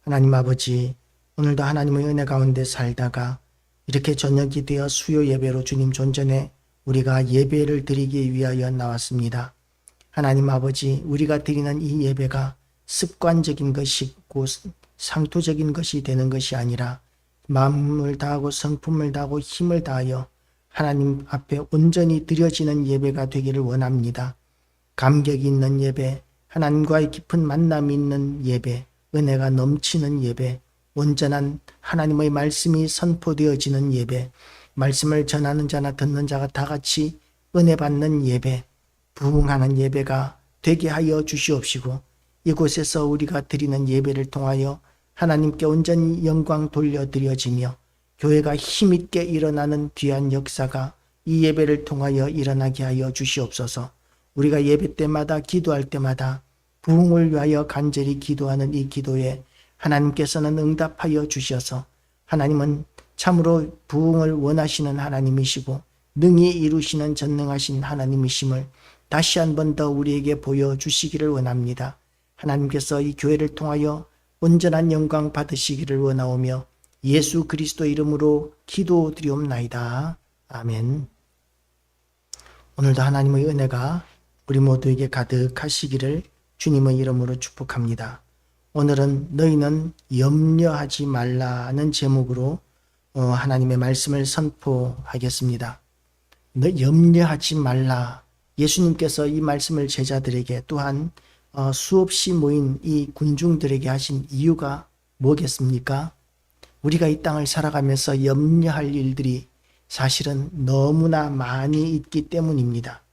하나님 아버지, 오늘도 하나님의 은혜 가운데 살다가 이렇게 저녁이 되어 수요 예배로 주님 존전에 우리가 예배를 드리기 위하여 나왔습니다. 하나님 아버지, 우리가 드리는 이 예배가 습관적인 것이고 상투적인 것이 되는 것이 아니라 마음을 다하고 성품을 다하고 힘을 다하여 하나님 앞에 온전히 드려지는 예배가 되기를 원합니다. 감격이 있는 예배, 하나님과의 깊은 만남이 있는 예배, 은혜가 넘치는 예배, 온전한 하나님의 말씀이 선포되어지는 예배, 말씀을 전하는 자나 듣는 자가 다 같이 은혜 받는 예배, 부흥하는 예배가 되게 하여 주시옵시고, 이곳에서 우리가 드리는 예배를 통하여 하나님께 온전히 영광 돌려드려지며 교회가 힘있게 일어나는 귀한 역사가 이 예배를 통하여 일어나게 하여 주시옵소서. 우리가 예배 때마다 기도할 때마다 부흥을 위하여 간절히 기도하는 이 기도에 하나님께서는 응답하여 주셔서 하나님은 참으로 부흥을 원하시는 하나님이시고 능히 이루시는 전능하신 하나님이심을 다시 한 번 더 우리에게 보여주시기를 원합니다. 하나님께서 이 교회를 통하여 온전한 영광 받으시기를 원하오며 예수 그리스도 이름으로 기도드리옵나이다. 아멘. 오늘도 하나님의 은혜가 우리 모두에게 가득하시기를 주님의 이름으로 축복합니다. 오늘은 너희는 염려하지 말라는 제목으로 하나님의 말씀을 선포하겠습니다. 너 염려하지 말라. 예수님께서 이 말씀을 제자들에게 또한 수없이 모인 이 군중들에게 하신 이유가 뭐겠습니까? 우리가 이 땅을 살아가면서 염려할 일들이 사실은 너무나 많이 있기 때문입니다.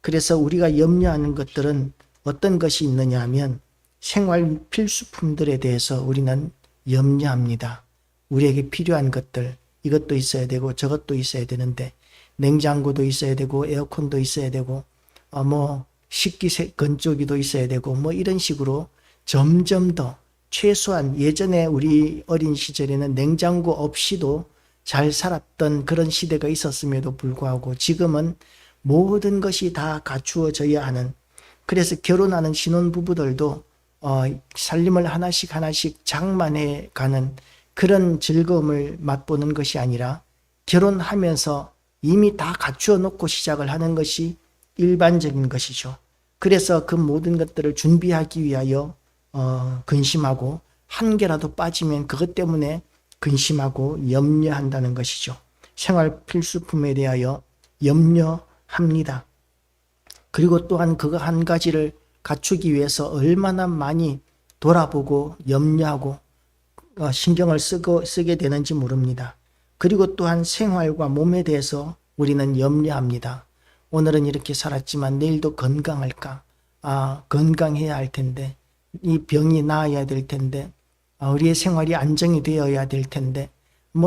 그래서 우리가 염려하는 것들은 어떤 것이 있느냐 하면 생활 필수품들에 대해서 우리는 염려합니다. 우리에게 필요한 것들, 이것도 있어야 되고 저것도 있어야 되는데 냉장고도 있어야 되고 에어컨도 있어야 되고 식기 건조기도 있어야 되고 이런 식으로 점점 더 최소한 예전에 우리 어린 시절에는 냉장고 없이도 잘 살았던 그런 시대가 있었음에도 불구하고 지금은 모든 것이 다 갖추어져야 하는, 그래서 결혼하는 신혼부부들도 살림을 하나씩 장만해 가는 그런 즐거움을 맛보는 것이 아니라 결혼하면서 이미 다 갖추어 놓고 시작을 하는 것이 일반적인 것이죠. 그래서 그 모든 것들을 준비하기 위하여 근심하고 한 개라도 빠지면 그것 때문에 근심하고 염려한다는 것이죠. 생활 필수품에 대하여 염려합니다. 그리고 또한 그거 한 가지를 갖추기 위해서 얼마나 많이 돌아보고 염려하고 신경을 쓰게 되는지 모릅니다. 그리고 또한 생활과 몸에 대해서 우리는 염려합니다. 오늘은 이렇게 살았지만 내일도 건강할까? 건강해야 할 텐데, 이 병이 나아야 될 텐데, 우리의 생활이 안정이 되어야 될 텐데,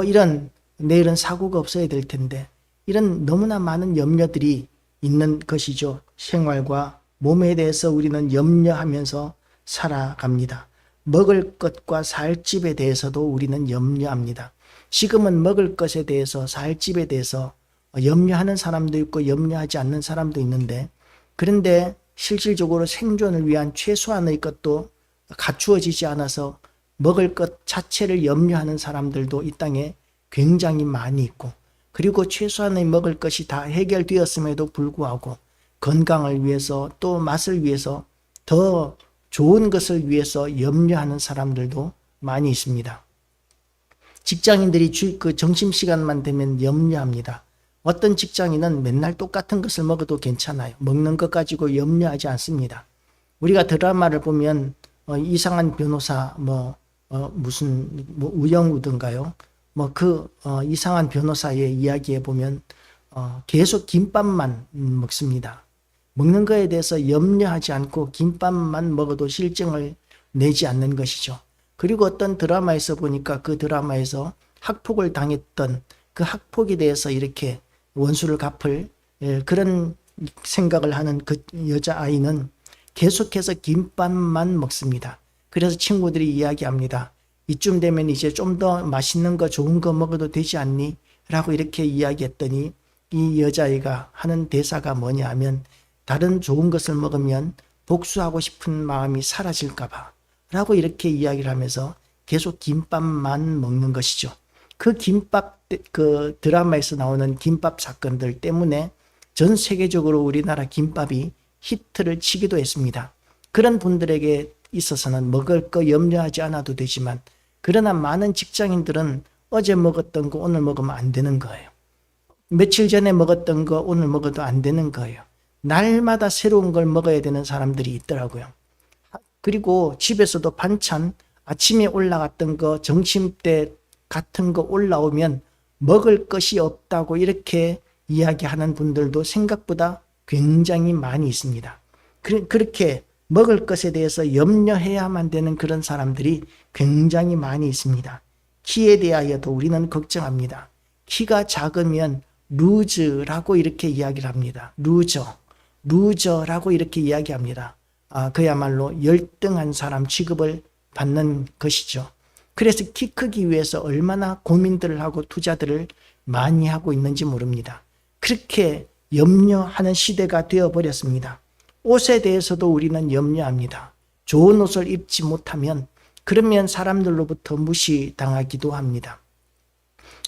이런 내일은 사고가 없어야 될 텐데, 이런 너무나 많은 염려들이 있는 것이죠. 생활과 몸에 대해서 우리는 염려하면서 살아갑니다. 먹을 것과 살 집에 대해서도 우리는 염려합니다. 지금은 먹을 것에 대해서 살 집에 대해서 염려하는 사람도 있고 염려하지 않는 사람도 있는데, 그런데 실질적으로 생존을 위한 최소한의 것도 갖추어지지 않아서 먹을 것 자체를 염려하는 사람들도 이 땅에 굉장히 많이 있고, 그리고 최소한의 먹을 것이 다 해결되었음에도 불구하고 건강을 위해서 또 맛을 위해서 더 좋은 것을 위해서 염려하는 사람들도 많이 있습니다. 직장인들이 그 점심시간만 되면 염려합니다. 어떤 직장인은 맨날 똑같은 것을 먹어도 괜찮아요. 먹는 것 가지고 염려하지 않습니다. 우리가 드라마를 보면 이상한 변호사 우영우든가요? 이상한 변호사의 이야기에 보면 계속 김밥만 먹습니다. 먹는 거에 대해서 염려하지 않고 김밥만 먹어도 실증을 내지 않는 것이죠. 그리고 어떤 드라마에서 보니까 그 드라마에서 학폭을 당했던 그 학폭에 대해서 이렇게 원수를 갚을 그런 생각을 하는 그 여자아이는 계속해서 김밥만 먹습니다. 그래서 친구들이 이야기합니다. 이쯤 되면 이제 좀 더 맛있는 거 좋은 거 먹어도 되지 않니? 라고 이렇게 이야기했더니 이 여자아이가 하는 대사가 뭐냐 하면, 다른 좋은 것을 먹으면 복수하고 싶은 마음이 사라질까 봐 라고 이렇게 이야기를 하면서 계속 김밥만 먹는 것이죠. 그 김밥, 그 드라마에서 나오는 김밥 사건들 때문에 전 세계적으로 우리나라 김밥이 히트를 치기도 했습니다. 그런 분들에게 있어서는 먹을 거 염려하지 않아도 되지만, 그러나 많은 직장인들은 어제 먹었던 거 오늘 먹으면 안 되는 거예요. 며칠 전에 먹었던 거 오늘 먹어도 안 되는 거예요. 날마다 새로운 걸 먹어야 되는 사람들이 있더라고요. 그리고 집에서도 반찬, 아침에 올라갔던 거 점심때 같은 거 올라오면 먹을 것이 없다고 이렇게 이야기하는 분들도 생각보다 굉장히 많이 있습니다. 그렇게 먹을 것에 대해서 염려해야만 되는 그런 사람들이 굉장히 많이 있습니다. 키에 대하여도 우리는 걱정합니다. 키가 작으면 루즈라고 이렇게 이야기를 합니다. 루저라고 이렇게 이야기합니다. 그야말로 열등한 사람 취급을 받는 것이죠. 그래서 키 크기 위해서 얼마나 고민들을 하고 투자들을 많이 하고 있는지 모릅니다. 그렇게 염려하는 시대가 되어버렸습니다. 옷에 대해서도 우리는 염려합니다. 좋은 옷을 입지 못하면 그러면 사람들로부터 무시당하기도 합니다.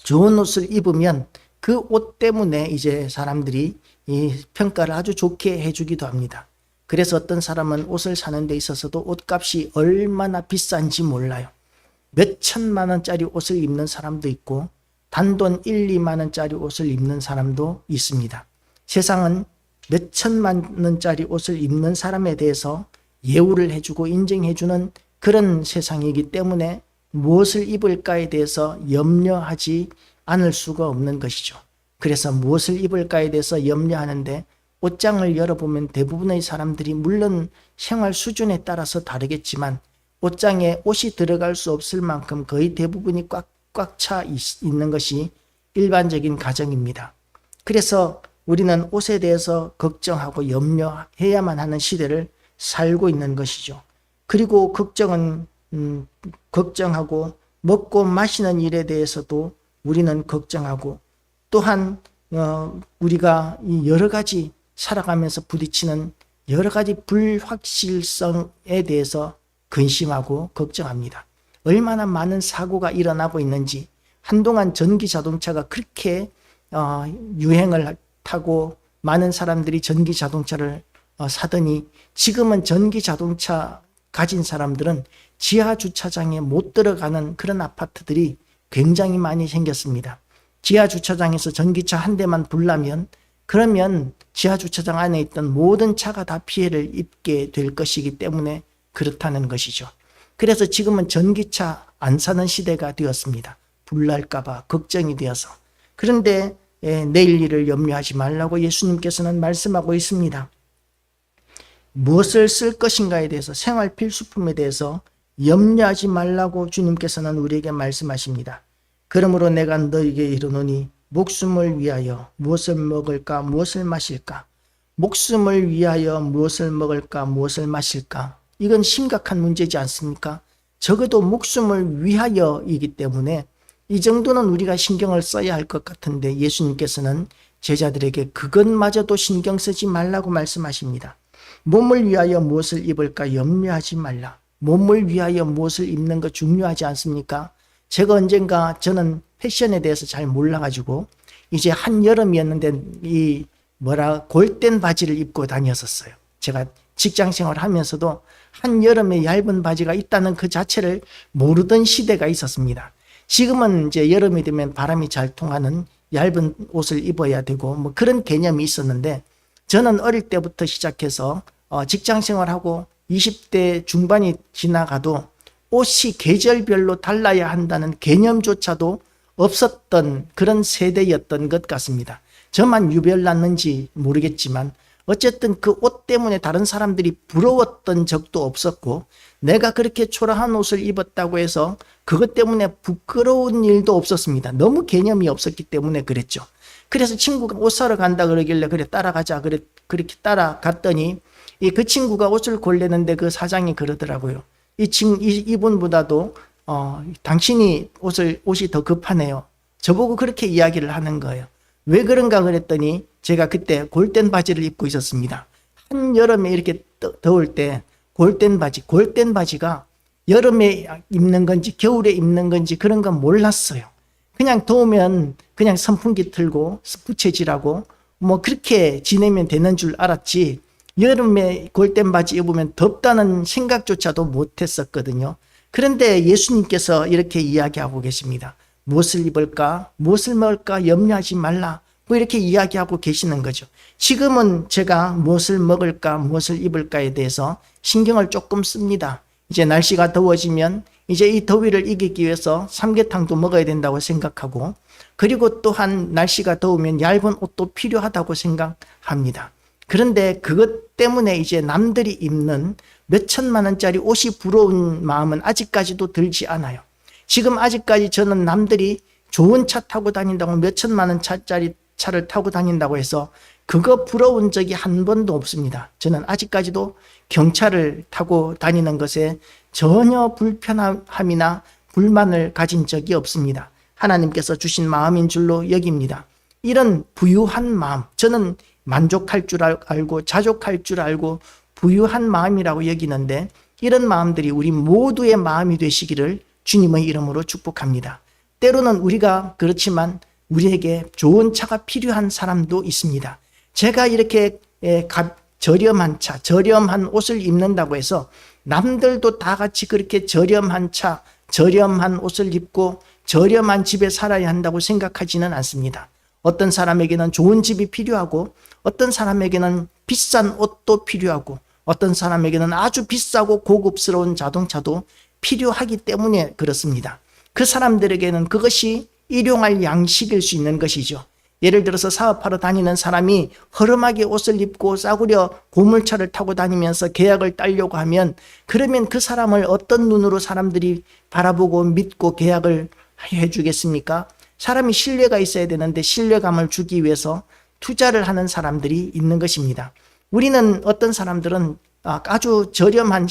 좋은 옷을 입으면 그 옷 때문에 이제 사람들이 이 평가를 아주 좋게 해주기도 합니다. 그래서 어떤 사람은 옷을 사는 데 있어서도 옷값이 얼마나 비싼지 몰라요. 몇 천만 원짜리 옷을 입는 사람도 있고 단돈 1, 2만 원짜리 옷을 입는 사람도 있습니다. 세상은 몇 천만 원짜리 옷을 입는 사람에 대해서 예우를 해주고 인정해주는 그런 세상이기 때문에 무엇을 입을까에 대해서 염려하지 않을 수가 없는 것이죠. 그래서 무엇을 입을까에 대해서 염려하는데 옷장을 열어보면 대부분의 사람들이 물론 생활 수준에 따라서 다르겠지만 옷장에 옷이 들어갈 수 없을 만큼 거의 대부분이 꽉 차 있는 것이 일반적인 가정입니다. 그래서 우리는 옷에 대해서 걱정하고 염려해야만 하는 시대를 살고 있는 것이죠. 그리고 걱정하고 먹고 마시는 일에 대해서도 우리는 걱정하고 또한 우리가 이 여러 가지 살아가면서 부딪히는 여러 가지 불확실성에 대해서 근심하고 걱정합니다. 얼마나 많은 사고가 일어나고 있는지, 한동안 전기 자동차가 그렇게 유행을 타고 많은 사람들이 전기 자동차를 사더니 지금은 전기 자동차 가진 사람들은 지하 주차장에 못 들어가는 그런 아파트들이 굉장히 많이 생겼습니다. 지하 주차장에서 전기차 한 대만 불나면 그러면 지하 주차장 안에 있던 모든 차가 다 피해를 입게 될 것이기 때문에 그렇다는 것이죠. 그래서 지금은 전기차 안 사는 시대가 되었습니다. 불날까 봐 걱정이 되어서. 그런데 내일 일을 염려하지 말라고 예수님께서는 말씀하고 있습니다. 무엇을 쓸 것인가에 대해서, 생활 필수품에 대해서 염려하지 말라고 주님께서는 우리에게 말씀하십니다. 그러므로 내가 너에게 이르노니 목숨을 위하여 무엇을 먹을까 무엇을 마실까, 목숨을 위하여 무엇을 먹을까 무엇을 마실까, 이건 심각한 문제지 않습니까? 적어도 목숨을 위하여이기 때문에 이 정도는 우리가 신경을 써야 할 것 같은데 예수님께서는 제자들에게 그것마저도 신경 쓰지 말라고 말씀하십니다. 몸을 위하여 무엇을 입을까 염려하지 말라. 몸을 위하여 무엇을 입는 거 중요하지 않습니까? 제가 언젠가, 저는 패션에 대해서 잘 몰라가지고 이제 한여름이었는데 골덴 바지를 입고 다녔었어요. 제가 직장 생활을 하면서도 한여름에 얇은 바지가 있다는 그 자체를 모르던 시대가 있었습니다. 지금은 이제 여름이 되면 바람이 잘 통하는 얇은 옷을 입어야 되고 뭐 그런 개념이 있었는데, 저는 어릴 때부터 시작해서 직장 생활하고 20대 중반이 지나가도 옷이 계절별로 달라야 한다는 개념조차도 없었던 그런 세대였던 것 같습니다. 저만 유별났는지 모르겠지만 어쨌든 그 옷 때문에 다른 사람들이 부러웠던 적도 없었고, 내가 그렇게 초라한 옷을 입었다고 해서 그것 때문에 부끄러운 일도 없었습니다. 너무 개념이 없었기 때문에 그랬죠. 그래서 친구가 옷 사러 간다 그러길래 그래 따라가자 그렇게 따라갔더니 그 친구가 옷을 고르는데 그 사장이 그러더라고요. 이분보다도 당신이 옷이 더 급하네요. 저보고 그렇게 이야기를 하는 거예요. 왜 그런가 그랬더니 제가 그때 골덴 바지를 입고 있었습니다. 한여름에 이렇게 더울 때 골덴 바지가 여름에 입는 건지 겨울에 입는 건지 그런 건 몰랐어요. 그냥 더우면 그냥 선풍기 틀고 부채질하고 뭐 그렇게 지내면 되는 줄 알았지, 여름에 골덴 바지 입으면 덥다는 생각조차도 못했었거든요. 그런데 예수님께서 이렇게 이야기하고 계십니다. 무엇을 입을까? 무엇을 먹을까? 염려하지 말라. 뭐 이렇게 이야기하고 계시는 거죠. 지금은 제가 무엇을 먹을까? 무엇을 입을까에 대해서 신경을 조금 씁니다. 이제 날씨가 더워지면 이제 이 더위를 이기기 위해서 삼계탕도 먹어야 된다고 생각하고, 그리고 또한 날씨가 더우면 얇은 옷도 필요하다고 생각합니다. 그런데 그것 때문에 이제 남들이 입는 몇 천만 원짜리 옷이 부러운 마음은 아직까지도 들지 않아요. 지금 아직까지 저는 남들이 좋은 차 타고 다닌다고, 몇 천만 원짜리 차를 타고 다닌다고 해서 그거 부러운 적이 한 번도 없습니다. 저는 아직까지도 경차를 타고 다니는 것에 전혀 불편함이나 불만을 가진 적이 없습니다. 하나님께서 주신 마음인 줄로 여깁니다. 이런 부유한 마음, 저는 만족할 줄 알고 자족할 줄 알고 부유한 마음이라고 여기는데, 이런 마음들이 우리 모두의 마음이 되시기를 주님의 이름으로 축복합니다. 때로는 우리가 그렇지만 우리에게 좋은 차가 필요한 사람도 있습니다. 제가 이렇게 저렴한 차, 저렴한 옷을 입는다고 해서 남들도 다 같이 그렇게 저렴한 차, 저렴한 옷을 입고 저렴한 집에 살아야 한다고 생각하지는 않습니다. 어떤 사람에게는 좋은 집이 필요하고, 어떤 사람에게는 비싼 옷도 필요하고, 어떤 사람에게는 아주 비싸고 고급스러운 자동차도 필요하기 때문에 그렇습니다. 그 사람들에게는 그것이 일용할 양식일 수 있는 것이죠. 예를 들어서 사업하러 다니는 사람이 허름하게 옷을 입고 싸구려 고물차를 타고 다니면서 계약을 따려고 하면, 그러면 그 사람을 어떤 눈으로 사람들이 바라보고 믿고 계약을 해주겠습니까? 사람이 신뢰가 있어야 되는데 신뢰감을 주기 위해서 투자를 하는 사람들이 있는 것입니다. 우리는 어떤 사람들은 아주 저렴한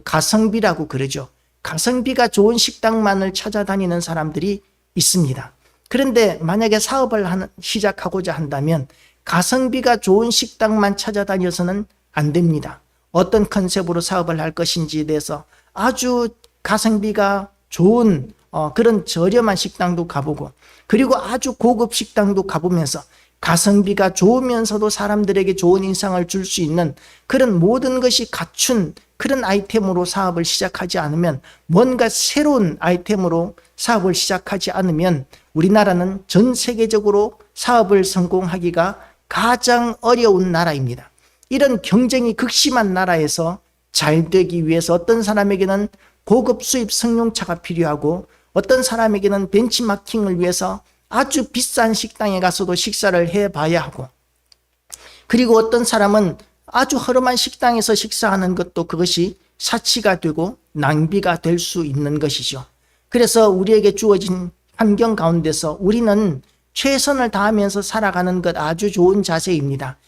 가성비라고 그러죠. 가성비가 좋은 식당만을 찾아다니는 사람들이 있습니다. 그런데 만약에 사업을 시작하고자 한다면 가성비가 좋은 식당만 찾아다녀서는 안 됩니다. 어떤 컨셉으로 사업을 할 것인지에 대해서 아주 가성비가 좋은 그런 저렴한 식당도 가보고, 그리고 아주 고급 식당도 가보면서 가성비가 좋으면서도 사람들에게 좋은 인상을 줄 수 있는 그런 모든 것이 갖춘 그런 아이템으로 사업을 시작하지 않으면, 뭔가 새로운 아이템으로 사업을 시작하지 않으면 우리나라는 전 세계적으로 사업을 성공하기가 가장 어려운 나라입니다. 이런 경쟁이 극심한 나라에서 잘 되기 위해서 어떤 사람에게는 고급 수입 승용차가 필요하고, 어떤 사람에게는 벤치마킹을 위해서 아주 비싼 식당에 가서도 식사를 해봐야 하고, 그리고 어떤 사람은 아주 허름한 식당에서 식사하는 것도 그것이 사치가 되고 낭비가 될 수 있는 것이죠. 그래서 우리에게 주어진 환경 가운데서 우리는 최선을 다하면서 살아가는 것 아주 좋은 자세입니다.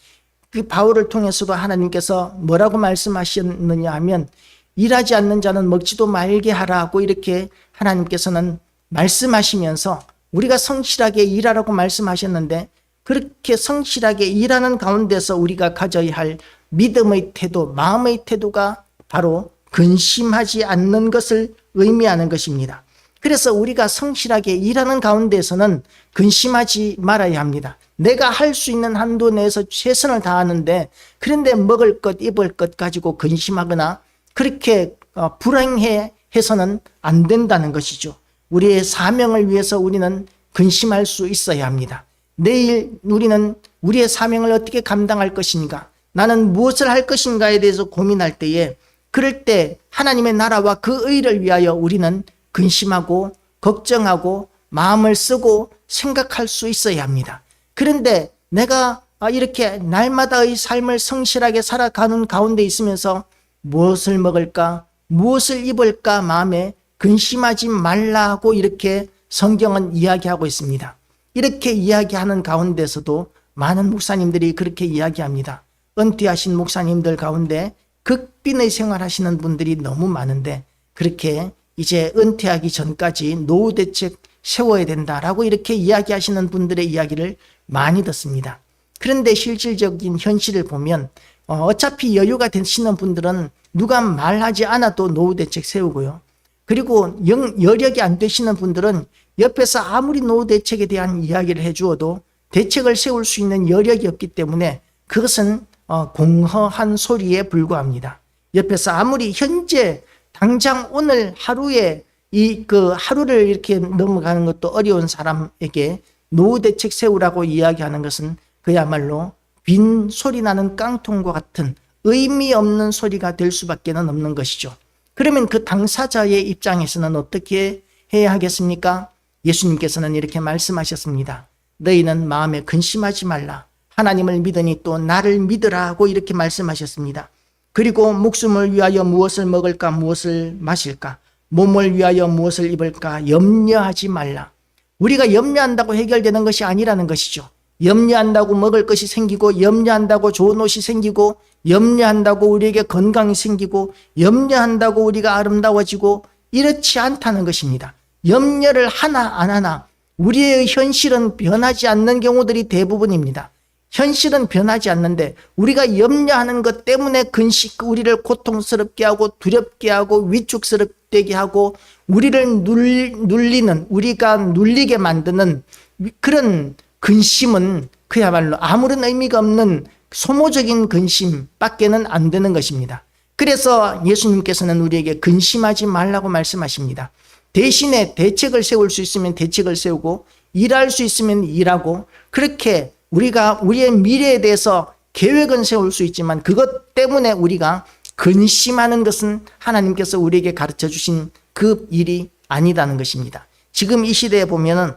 그 바울을 통해서도 하나님께서 뭐라고 말씀하셨느냐 하면, 일하지 않는 자는 먹지도 말게 하라고 이렇게 하나님께서는 말씀하시면서 우리가 성실하게 일하라고 말씀하셨는데, 그렇게 성실하게 일하는 가운데서 우리가 가져야 할 믿음의 태도, 마음의 태도가 바로 근심하지 않는 것을 의미하는 것입니다. 그래서 우리가 성실하게 일하는 가운데서는 근심하지 말아야 합니다. 내가 할 수 있는 한도 내에서 최선을 다하는데, 그런데 먹을 것, 입을 것 가지고 근심하거나 그렇게 불행해서는 안 된다는 것이죠. 우리의 사명을 위해서 우리는 근심할 수 있어야 합니다. 내일 우리는 우리의 사명을 어떻게 감당할 것인가, 나는 무엇을 할 것인가에 대해서 고민할 때에, 그럴 때 하나님의 나라와 그 의를 위하여 우리는 근심하고 걱정하고 마음을 쓰고 생각할 수 있어야 합니다. 그런데 내가 이렇게 날마다의 삶을 성실하게 살아가는 가운데 있으면서 무엇을 먹을까, 무엇을 입을까 마음에 근심하지 말라고 이렇게 성경은 이야기하고 있습니다. 이렇게 이야기하는 가운데서도 많은 목사님들이 그렇게 이야기합니다. 은퇴하신 목사님들 가운데 극빈의 생활하시는 분들이 너무 많은데, 그렇게 이제 은퇴하기 전까지 노후 대책 세워야 된다라고 이렇게 이야기하시는 분들의 이야기를 많이 듣습니다. 그런데 실질적인 현실을 보면 어차피 여유가 되시는 분들은 누가 말하지 않아도 노후 대책 세우고요. 그리고 여력이 안 되시는 분들은 옆에서 아무리 노후 대책에 대한 이야기를 해주어도 대책을 세울 수 있는 여력이 없기 때문에 그것은 공허한 소리에 불과합니다. 옆에서 아무리 현재 당장 오늘 하루에 하루를 이렇게 넘어가는 것도 어려운 사람에게 노후 대책 세우라고 이야기하는 것은 그야말로 빈 소리 나는 깡통과 같은 의미 없는 소리가 될 수밖에 없는 것이죠. 그러면 그 당사자의 입장에서는 어떻게 해야 하겠습니까? 예수님께서는 이렇게 말씀하셨습니다. 너희는 마음에 근심하지 말라. 하나님을 믿으니 또 나를 믿으라고 이렇게 말씀하셨습니다. 그리고 목숨을 위하여 무엇을 먹을까 무엇을 마실까 몸을 위하여 무엇을 입을까 염려하지 말라. 우리가 염려한다고 해결되는 것이 아니라는 것이죠. 염려한다고 먹을 것이 생기고 염려한다고 좋은 옷이 생기고 염려한다고 우리에게 건강이 생기고 염려한다고 우리가 아름다워지고 이렇지 않다는 것입니다. 염려를 하나 안 하나 우리의 현실은 변하지 않는 경우들이 대부분입니다. 현실은 변하지 않는데 우리가 염려하는 것 때문에 우리를 고통스럽게 하고 두렵게 하고 위축스럽게 하고 우리를 눌리는 우리가 눌리게 만드는 그런 근심은 그야말로 아무런 의미가 없는 소모적인 근심밖에는 안 되는 것입니다. 그래서 예수님께서는 우리에게 근심하지 말라고 말씀하십니다. 대신에 대책을 세울 수 있으면 대책을 세우고 일할 수 있으면 일하고 그렇게 우리가 우리의 미래에 대해서 계획은 세울 수 있지만 그것 때문에 우리가 근심하는 것은 하나님께서 우리에게 가르쳐 주신 그 일이 아니다는 것입니다. 지금 이 시대에 보면은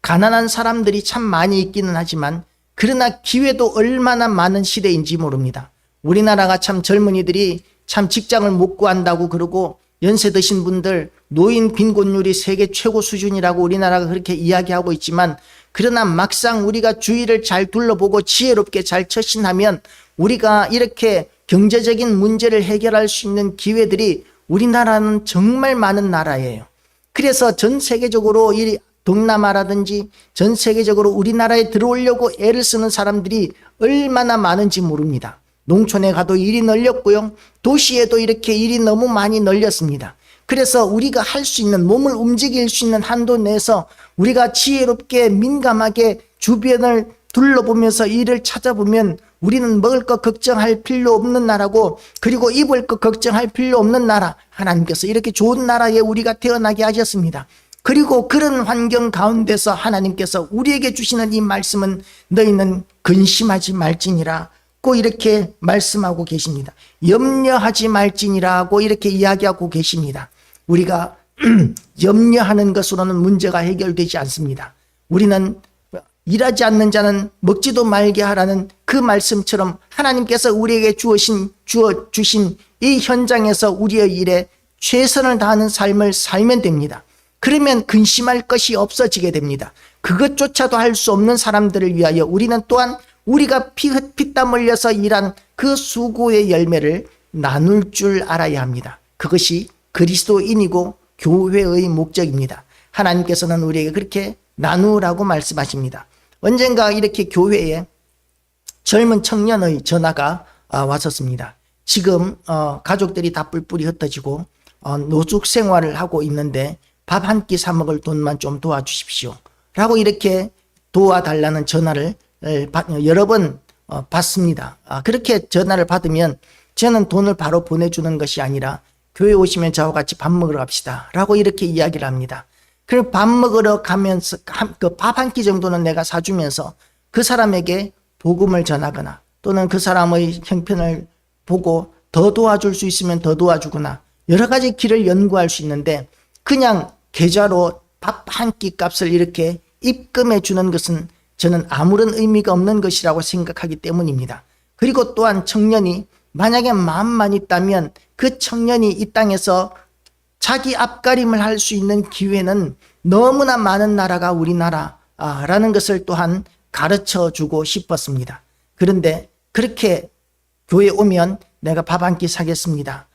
가난한 사람들이 참 많이 있기는 하지만 그러나 기회도 얼마나 많은 시대인지 모릅니다. 우리나라가 참 젊은이들이 참 직장을 못 구한다고 그러고 연세 드신 분들 노인 빈곤율이 세계 최고 수준이라고 우리나라가 그렇게 이야기하고 있지만 그러나 막상 우리가 주위를 잘 둘러보고 지혜롭게 잘 처신하면 우리가 이렇게 경제적인 문제를 해결할 수 있는 기회들이 우리나라는 정말 많은 나라예요. 그래서 전 세계적으로 이 동남아라든지 전 세계적으로 우리나라에 들어오려고 애를 쓰는 사람들이 얼마나 많은지 모릅니다. 농촌에 가도 일이 널렸고요. 도시에도 이렇게 일이 너무 많이 널렸습니다. 그래서 우리가 할 수 있는 몸을 움직일 수 있는 한도 내에서 우리가 지혜롭게 민감하게 주변을 둘러보면서 일을 찾아보면 우리는 먹을 것 걱정할 필요 없는 나라고 그리고 입을 것 걱정할 필요 없는 나라 하나님께서 이렇게 좋은 나라에 우리가 태어나게 하셨습니다. 그리고 그런 환경 가운데서 하나님께서 우리에게 주시는 이 말씀은 너희는 근심하지 말지니라 고 이렇게 말씀하고 계십니다. 염려하지 말지니라고 이렇게 이야기하고 계십니다. 우리가 염려하는 것으로는 문제가 해결되지 않습니다. 우리는 일하지 않는 자는 먹지도 말게 하라는 그 말씀처럼 하나님께서 우리에게 주신 이 현장에서 우리의 일에 최선을 다하는 삶을 살면 됩니다. 그러면 근심할 것이 없어지게 됩니다. 그것조차도 할 수 없는 사람들을 위하여 우리는 또한 우리가 피땀 흘려서 일한 그 수고의 열매를 나눌 줄 알아야 합니다. 그것이 그리스도인이고 교회의 목적입니다. 하나님께서는 우리에게 그렇게 나누라고 말씀하십니다. 언젠가 이렇게 교회에 젊은 청년의 전화가 왔었습니다. 지금 가족들이 다 뿔뿔이 흩어지고 노숙 생활을 하고 있는데 밥 한 끼 사 먹을 돈만 좀 도와주십시오 라고 이렇게 도와달라는 전화를 여러 번 받습니다. 그렇게 전화를 받으면 저는 돈을 바로 보내주는 것이 아니라 교회 오시면 저와 같이 밥 먹으러 갑시다 라고 이렇게 이야기를 합니다. 그리고 밥 먹으러 가면서 그 밥 한 끼 정도는 내가 사주면서 그 사람에게 복음을 전하거나 또는 그 사람의 형편을 보고 더 도와줄 수 있으면 더 도와주거나 여러 가지 길을 연구할 수 있는데 그냥 계좌로 밥 한 끼 값을 이렇게 입금해 주는 것은 저는 아무런 의미가 없는 것이라고 생각하기 때문입니다. 그리고 또한 청년이 만약에 마음만 있다면 그 청년이 이 땅에서 자기 앞가림을 할 수 있는 기회는 너무나 많은 나라가 우리나라라는 것을 또한 가르쳐 주고 싶었습니다. 그런데 그렇게 교회 오면 내가 밥 한 끼 사겠습니다.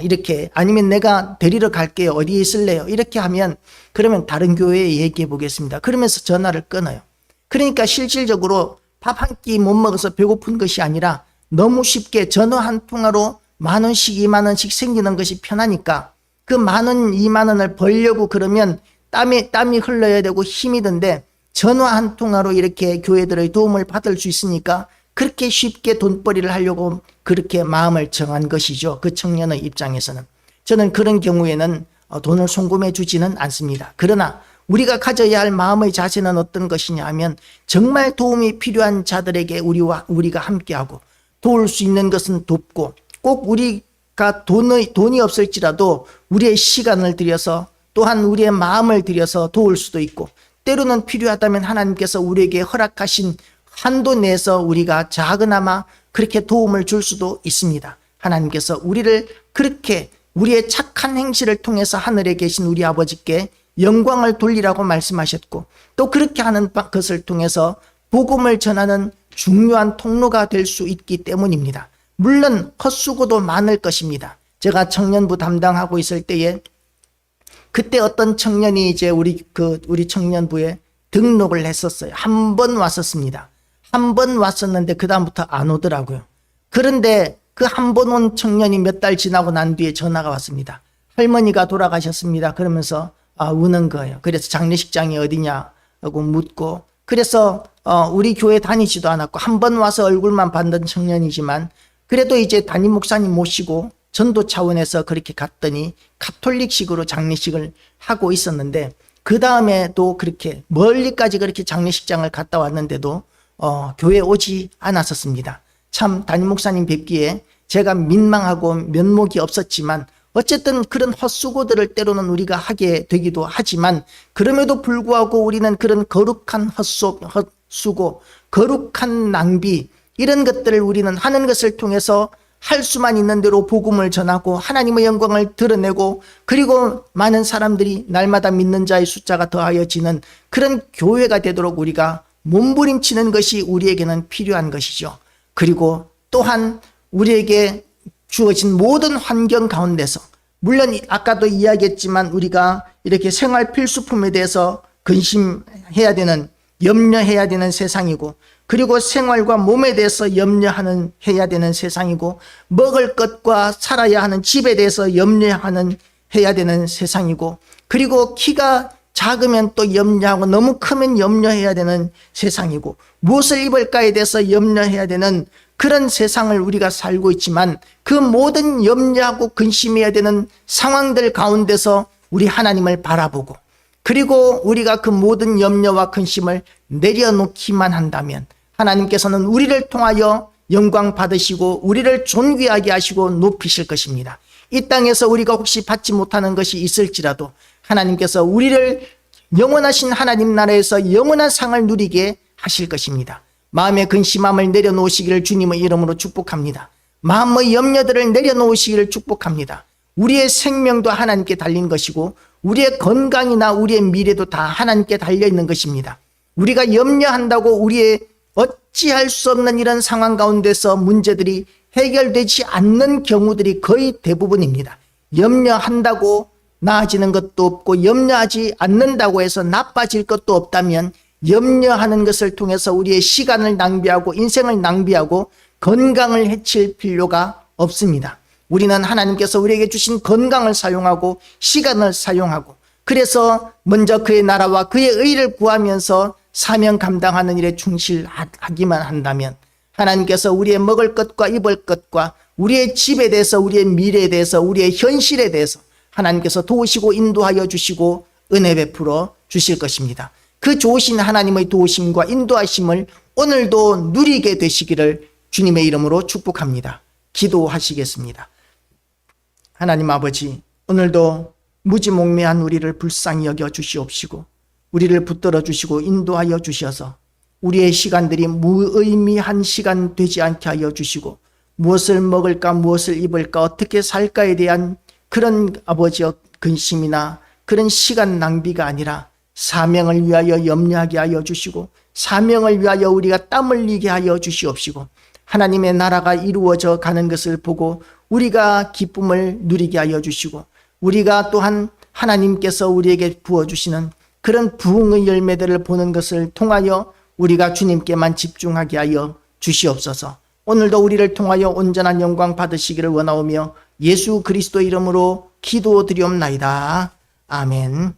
이렇게 아니면 내가 데리러 갈게요. 어디에 있을래요? 이렇게 하면 그러면 다른 교회에 얘기해 보겠습니다. 그러면서 전화를 끊어요. 그러니까 실질적으로 밥 한 끼 못 먹어서 배고픈 것이 아니라 너무 쉽게 전화 한 통화로 10,000원씩 20,000원씩 생기는 것이 편하니까 그 10,000원 20,000원을 벌려고 그러면 땀이 흘러야 되고 힘이 든데 전화 한 통화로 이렇게 교회들의 도움을 받을 수 있으니까 그렇게 쉽게 돈벌이를 하려고 그렇게 마음을 정한 것이죠. 그 청년의 입장에서는. 저는 그런 경우에는 돈을 송금해 주지는 않습니다. 그러나 우리가 가져야 할 마음의 자세는 어떤 것이냐 하면 정말 도움이 필요한 자들에게 우리가 함께하고 도울 수 있는 것은 돕고 꼭 우리가 돈이 없을지라도 우리의 시간을 들여서 또한 우리의 마음을 들여서 도울 수도 있고 때로는 필요하다면 하나님께서 우리에게 허락하신 한도 내에서 우리가 작으나마 그렇게 도움을 줄 수도 있습니다. 하나님께서 우리를 그렇게 우리의 착한 행실을 통해서 하늘에 계신 우리 아버지께 영광을 돌리라고 말씀하셨고 또 그렇게 하는 것을 통해서 복음을 전하는 중요한 통로가 될 수 있기 때문입니다. 물론 헛수고도 많을 것입니다. 제가 청년부 담당하고 있을 때에 그때 어떤 청년이 이제 우리 청년부에 등록을 했었어요. 한 번 왔었습니다. 한 번 왔었는데 그다음부터 안 오더라고요. 그런데 그 한 번 온 청년이 몇 달 지나고 난 뒤에 전화가 왔습니다. 할머니가 돌아가셨습니다. 그러면서 우는 거예요. 그래서 장례식장이 어디냐 하고 묻고 그래서 우리 교회 다니지도 않았고 한 번 와서 얼굴만 봤던 청년이지만 그래도 이제 담임 목사님 모시고 전도 차원에서 그렇게 갔더니 가톨릭식으로 장례식을 하고 있었는데 그 다음에도 그렇게 멀리까지 그렇게 장례식장을 갔다 왔는데도 교회에 오지 않았었습니다. 참 담임 목사님 뵙기에 제가 민망하고 면목이 없었지만 어쨌든 그런 헛수고들을 때로는 우리가 하게 되기도 하지만 그럼에도 불구하고 우리는 그런 거룩한 헛수고, 거룩한 낭비 이런 것들을 우리는 하는 것을 통해서 할 수만 있는 대로 복음을 전하고 하나님의 영광을 드러내고 그리고 많은 사람들이 날마다 믿는 자의 숫자가 더하여지는 그런 교회가 되도록 우리가 몸부림치는 것이 우리에게는 필요한 것이죠. 그리고 또한 우리에게 주어진 모든 환경 가운데서 물론 아까도 이야기했지만 우리가 이렇게 생활 필수품에 대해서 근심해야 되는 염려해야 되는 세상이고 그리고 생활과 몸에 대해서 해야 되는 세상이고 먹을 것과 살아야 하는 집에 대해서 해야 되는 세상이고 그리고 키가 작으면 또 염려하고 너무 크면 염려해야 되는 세상이고 무엇을 입을까에 대해서 염려해야 되는 그런 세상을 우리가 살고 있지만 그 모든 염려하고 근심해야 되는 상황들 가운데서 우리 하나님을 바라보고 그리고 우리가 그 모든 염려와 근심을 내려놓기만 한다면 하나님께서는 우리를 통하여 영광 받으시고 우리를 존귀하게 하시고 높이실 것입니다. 이 땅에서 우리가 혹시 받지 못하는 것이 있을지라도 하나님께서 우리를 영원하신 하나님 나라에서 영원한 상을 누리게 하실 것입니다. 마음의 근심함을 내려놓으시기를 주님의 이름으로 축복합니다. 마음의 염려들을 내려놓으시기를 축복합니다. 우리의 생명도 하나님께 달린 것이고 우리의 건강이나 우리의 미래도 다 하나님께 달려있는 것입니다. 우리가 염려한다고 우리의 어찌할 수 없는 이런 상황 가운데서 문제들이 해결되지 않는 경우들이 거의 대부분입니다. 염려한다고 나아지는 것도 없고 염려하지 않는다고 해서 나빠질 것도 없다면 염려하는 것을 통해서 우리의 시간을 낭비하고 인생을 낭비하고 건강을 해칠 필요가 없습니다. 우리는 하나님께서 우리에게 주신 건강을 사용하고 시간을 사용하고 그래서 먼저 그의 나라와 그의 의를 구하면서 사명 감당하는 일에 충실하기만 한다면 하나님께서 우리의 먹을 것과 입을 것과 우리의 집에 대해서 우리의 미래에 대해서 우리의 현실에 대해서 하나님께서 도우시고 인도하여 주시고 은혜 베풀어 주실 것입니다. 그 좋으신 하나님의 도우심과 인도하심을 오늘도 누리게 되시기를 주님의 이름으로 축복합니다. 기도하시겠습니다. 하나님 아버지, 오늘도 무지몽매한 우리를 불쌍히 여겨 주시옵시고 우리를 붙들어 주시고 인도하여 주셔서 우리의 시간들이 무의미한 시간 되지 않게 하여 주시고 무엇을 먹을까 무엇을 입을까 어떻게 살까에 대한 그런 아버지의 근심이나 그런 시간 낭비가 아니라 사명을 위하여 염려하게 하여 주시고 사명을 위하여 우리가 땀 흘리게 하여 주시옵시고 하나님의 나라가 이루어져 가는 것을 보고 우리가 기쁨을 누리게 하여 주시고 우리가 또한 하나님께서 우리에게 부어주시는 그런 부흥의 열매들을 보는 것을 통하여 우리가 주님께만 집중하게 하여 주시옵소서. 오늘도 우리를 통하여 온전한 영광 받으시기를 원하오며 예수 그리스도 이름으로 기도드리옵나이다. 아멘.